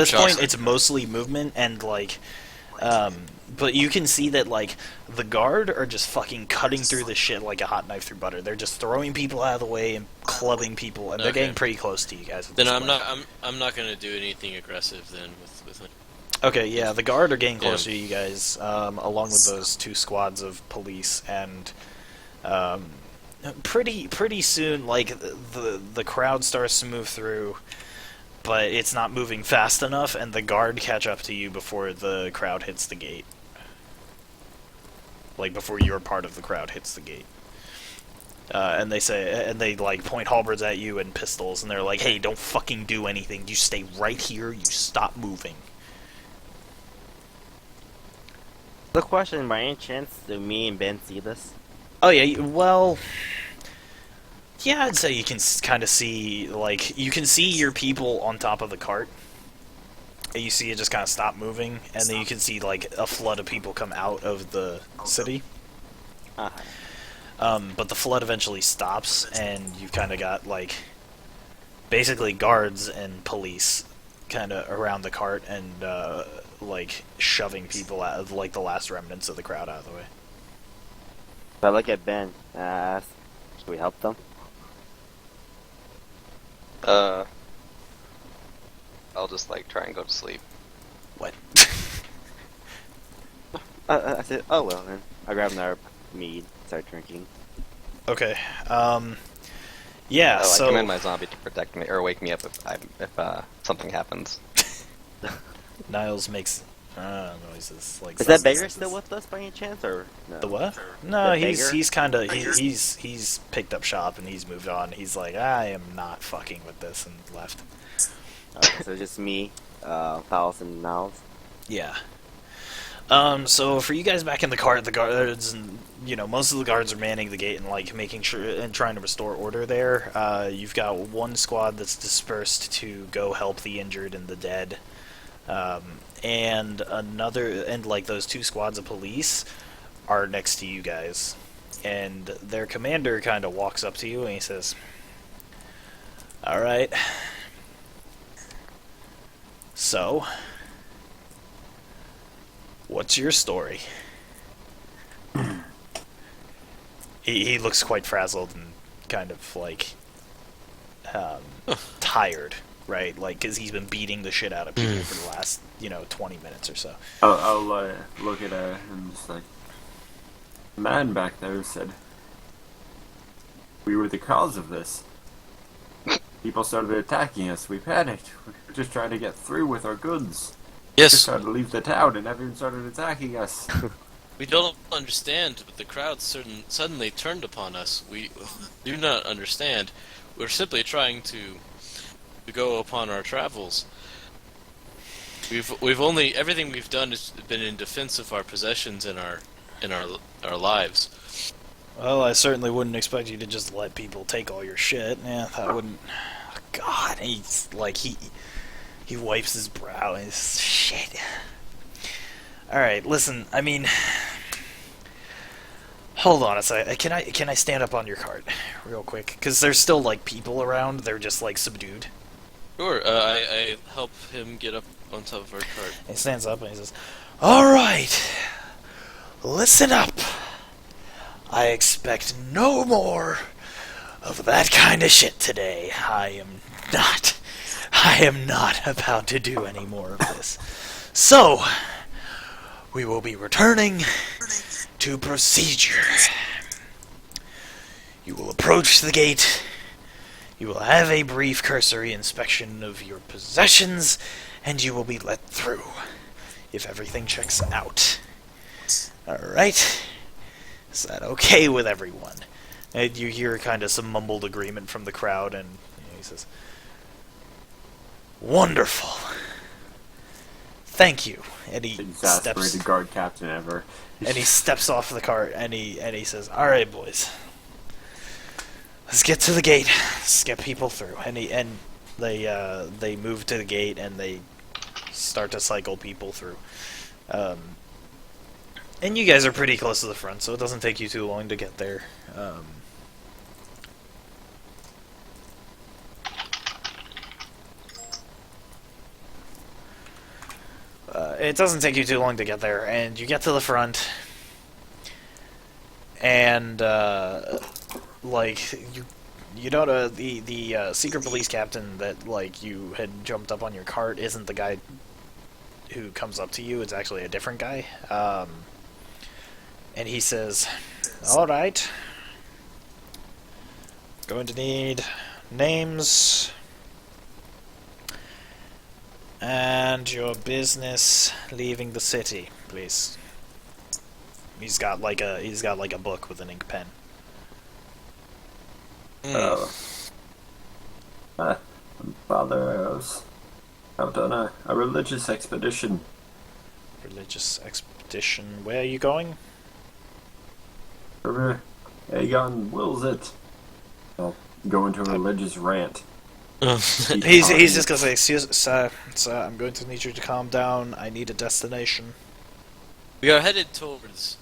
this point, it's mostly movement and like, but you can see that like the guard are just fucking cutting through the shit like a hot knife through butter. They're just throwing people out of the way and clubbing people, and they're getting pretty close to you guys. At Then this I'm point. not. I'm not gonna do anything aggressive then with it. Okay, yeah, the guard are getting Yeah. closer to you guys, along with those two squads of police, and um, pretty soon, like the crowd starts to move through, but it's not moving fast enough, and the guard catch up to you before the crowd hits the gate. Like before your part of the crowd hits the gate. And they like point halberds at you and pistols, and they're like, "Hey, don't fucking do anything. You stay right here. You stop moving." The question, by any chance, do me and Ben see this? Oh yeah, well, yeah, I'd say you can kind of see, like, you can see your people on top of the cart. And you see it just kind of stop moving, and then you can see like a flood of people come out of the city. But the flood eventually stops, and you've kind of got like basically guards and police kind of around the cart and like shoving people out of like the last remnants of the crowd out of the way. So I look at Ben and I ask, should we help them? I'll just like try and go to sleep. What? I said, oh well then. I grab another mead, start drinking. Okay. Yeah. I So command my zombie to protect me or wake me up if something happens. Niles makes noises like. Is that beggar still with us by any chance, or no? The what? No, The he's beggar? he's kind of he's picked up shop and he's moved on. He's like, I am not fucking with this, and left. Okay, so just me, Palace and Niles. Yeah. So for you guys back in the cart, the guards and most of the guards are manning the gate and like making sure and trying to restore order there. You've got one squad that's dispersed to go help the injured and the dead, and like those two squads of police are next to you guys, and their commander kind of walks up to you and he says, "All right, so." What's your story? he looks quite frazzled and kind of like tired, right? Like, because he's been beating the shit out of people for the last 20 minutes or so. I'll look at her and just like, the man back there said, we were the cause of this. People started attacking us. We panicked. We were just trying to get through with our goods. We Yes, tried to leave the town, and everyone started attacking us. we don't understand, but the crowd suddenly turned upon us. We do not understand. We're simply trying to go upon our travels. We've only everything we've done has been in defense of our possessions and our lives. Well, I certainly wouldn't expect you to just let people take all your shit. Yeah, that wouldn't. God, he's like he wipes his brow and he's shit. Alright, listen, I mean, hold on a second. Can I stand up on your cart real quick? Because there's still like people around. They're just like subdued. Sure, I help him get up on top of our cart. He stands up and he says, "Alright, listen up. I expect no more of that kind of shit today. I am not about to do any more of this. So, we will be returning to procedure. You will approach the gate. You will have a brief cursory inspection of your possessions, and you will be let through, if everything checks out. Alright? Is that okay with everyone?" And you hear kind of some mumbled agreement from the crowd, and he says, "Wonderful. Thank you." And he Exasperated guard captain ever. and he steps off the cart, and he says, "All right, boys, let's get to the gate. Let's get people through." And they move to the gate and they start to cycle people through. And you guys are pretty close to the front, so it doesn't take you too long to get there. It doesn't take you too long to get there, and you get to the front, and like you know the secret police captain that like you had jumped up on your cart isn't the guy who comes up to you. It's actually a different guy, and he says, "All right, going to need names." And your business leaving the city, please. He's got like a book with an ink pen. Father, I was out on a religious expedition. Religious expedition. Where are you going? Wherever Aegon wills it. I'll go into a religious rant. He's just gonna say, "Excuse, sir, I'm going to need you to calm down. I need a destination." We are headed towards.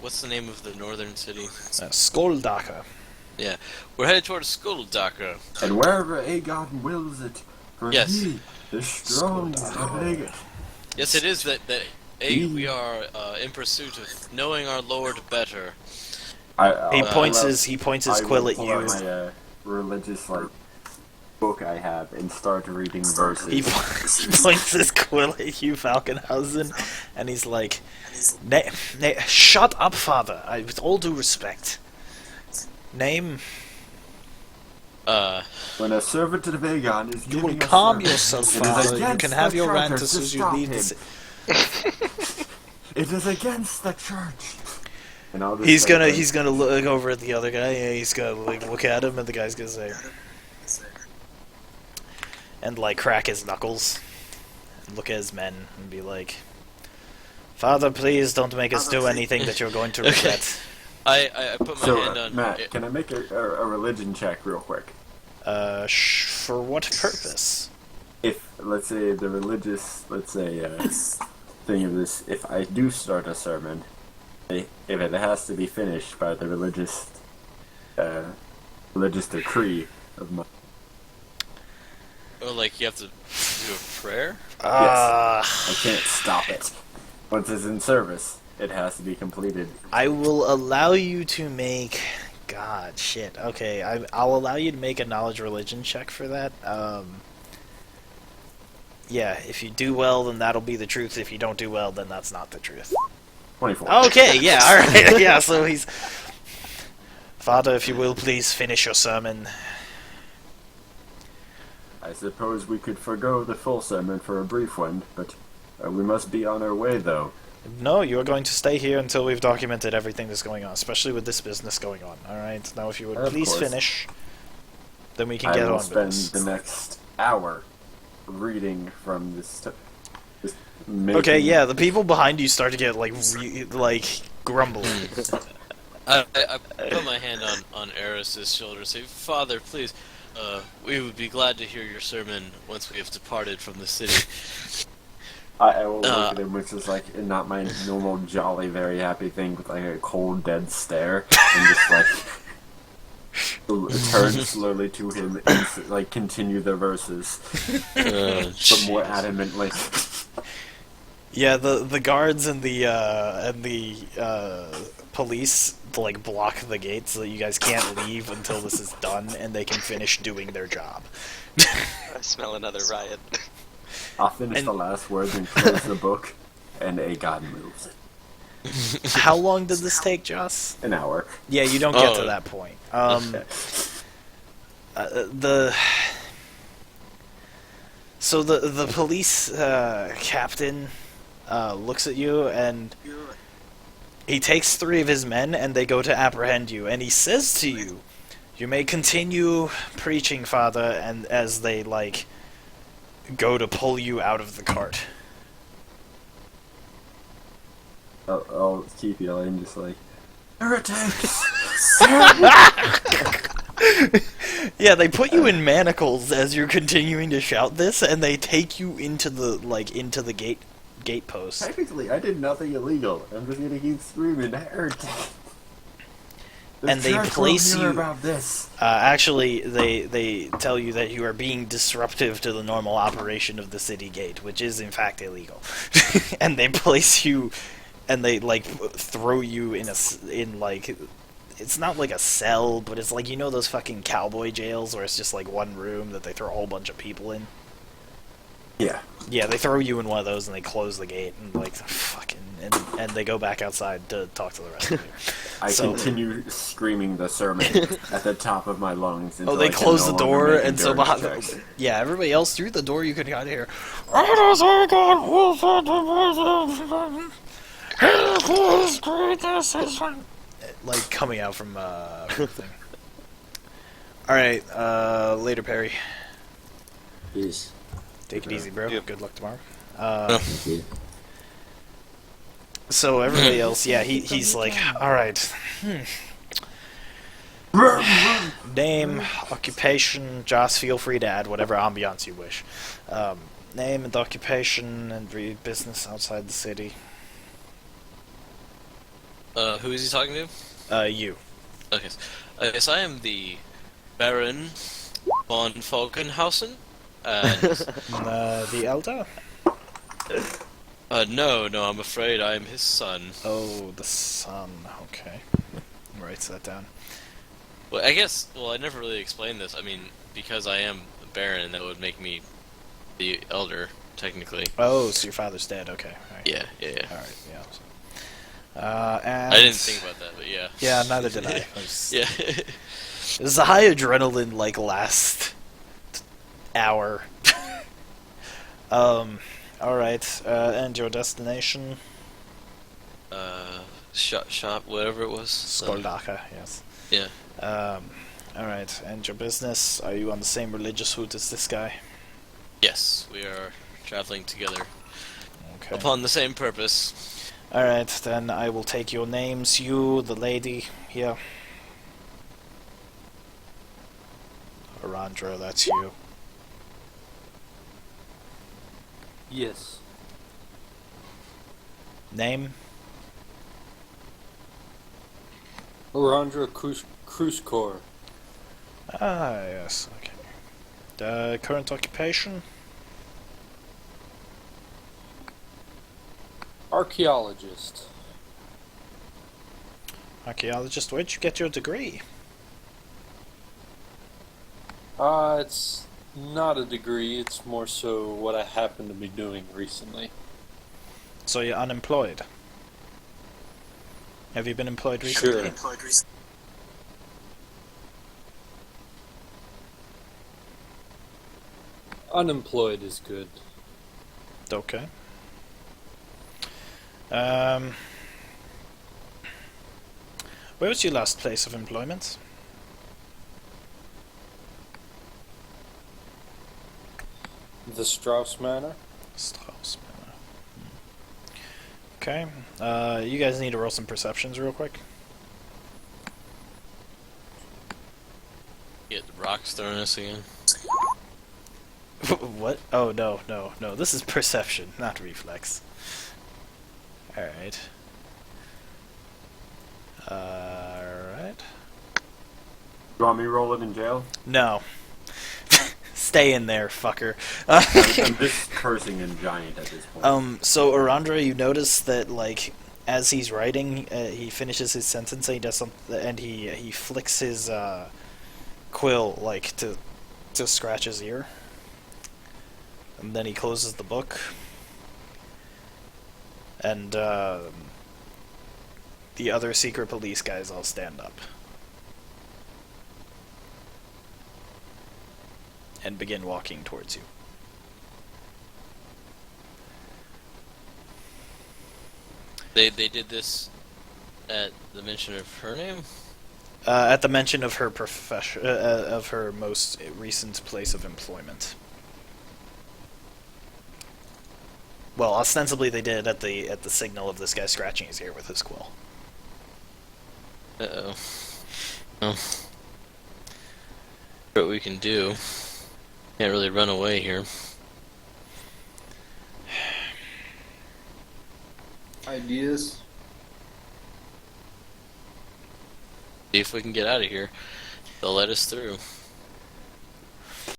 What's the name of the northern city? Skoldaka. Yeah, we're headed towards Skuldaka. And wherever Aegon wills it, for Yes. he, the strong of Aegon. Yes, it is that we are in pursuit of knowing our Lord better. He points his quill at I will pull you. out my religious book I have and start reading verses. He points his quill at you, Falkenhausen, and he's like, "Shut up, father. With all due respect. Name." When a servant of Aegon is You will giving a calm sermon, yourself, it is father. You against can have the your rant charter as to soon as you stop leave the him. city. It is against the church. And I'll just He's say, gonna look over at the other guy. And he's gonna look at him, and the guy's gonna say, and crack his knuckles, and look at his men, and be like, "Father, please don't make us do anything that you're going to regret." I put my So, hand on. Matt, can I make a religion check real quick? For what purpose? If, let's say, the religious, thing of this, if I do start a sermon, if it has to be finished by the religious decree of my... Oh, you have to do a prayer? Yes. I can't stop it. Once it's in service, it has to be completed. I will allow you to make... God, shit. Okay, I'll allow you to make a knowledge religion check for that. Yeah, if you do well, then that'll be the truth. If you don't do well, then that's not the truth. 24. Okay, yeah, alright. Yeah, so he's... Father, if you will, please finish your sermon. I suppose we could forgo the full sermon for a brief one, but we must be on our way, though. No, you are going to stay here until we've documented everything that's going on, especially with this business going on. Alright, now if you would Of please course. finish, then we can I get will on with spend this. the next hour reading from this Okay, yeah, the people behind you start to get, grumbling. I put my hand on Eris's shoulder and say, "Father, please, we would be glad to hear your sermon once we have departed from the city." I will look at him, which is not my normal jolly, very happy thing, with a cold, dead stare, and just turn slowly to him and continue the verses, but more adamantly. Yeah, the guards and the police block the gate so that you guys can't leave until this is done and they can finish doing their job. I smell another riot. I'll finish the last words and close the book, and Aegon moves it. How long did this take, Joss? An hour. Yeah, you don't get to that point. So the police captain looks at you and he takes 3 of his men and they go to apprehend you, and he says to you, "You may continue preaching, Father," and as they go to pull you out of the cart. I'll keep yelling, just heretics! Yeah, they put you in manacles as you're continuing to shout this, and they take you into the gate post. Technically, I did nothing illegal. I'm just gonna keep screaming, heretic! and they Jack place wrote here you. about this. Actually, they tell you that you are being disruptive to the normal operation of the city gate, which is in fact illegal. And they place you, and they like throw you in like, it's not like a cell, but it's like, you know those fucking cowboy jails where it's just like one room that they throw a whole bunch of people in. Yeah. Yeah, they throw you in one of those and they close the gate and like fucking and they go back outside to talk to the rest of you. I So- continue screaming the sermon at the top of my lungs. Oh, until they I can close no the longer door, make and so endurance behind, checks. yeah, everybody else through the door you could kind of hear, like coming out from the thing. All right, later, Perry. Yes. Take it easy, bro. Yep. Good luck tomorrow. Yeah. So everybody else, yeah, he's like, all right. Name, occupation, Joss, feel free to add whatever ambiance you wish. Name and occupation and business outside the city. Who is he talking to? You. Okay. Yes, I am the Baron von Falkenhausen. And The elder? no, I'm afraid I am his son. Oh, the son. Okay. Writes that down. Well, I guess. Well, I never really explained this. I mean, because I am a Baron, that would make me the elder, technically. Oh, so your father's dead. Okay. All right. Yeah. All right. Yeah. And I didn't think about that, but yeah. Yeah, neither did I. Yeah. It was a high adrenaline like last hour. All right. And your destination? Shop, whatever it was. Skoldaka. Yes. Yeah. All right. And your business? Are you on the same religious route as this guy? Yes, we are traveling together Okay. upon the same purpose. All right. Then I will take your names. You, the lady here. Arandra, that's you. Yes. Name? Orandra Cruisecore. Ah, yes. Okay. Current occupation? Archaeologist. Archaeologist. Where'd you get your degree? It's not a degree, it's more so what I happen to be doing recently. So you're unemployed. Have you been employed recently? Sure. Unemployed is good. Okay. Where was your last place of employment? The Strauss Manor. Strauss Manor. Okay. You guys need to roll some perceptions real quick. Get the rocks thrown at us again. What? Oh, no. This is perception, not reflex. Alright. Alright. You want me to roll it in jail? No. Stay in there, fucker. I'm just cursing in giant at this point. So Arandra, you notice that, like, as he's writing, he finishes his sentence and he does something, and he flicks his quill, like, to scratch his ear. And then he closes the book. And the other secret police guys all stand up. And begin walking towards you. They did this at the mention of her name? At the mention of her of her most recent place of employment. Well, ostensibly they did at the signal of this guy scratching his ear with his quill. Uh-oh. Oh. What we can do. Can't really run away here. Ideas? See if we can get out of here. They'll let us through.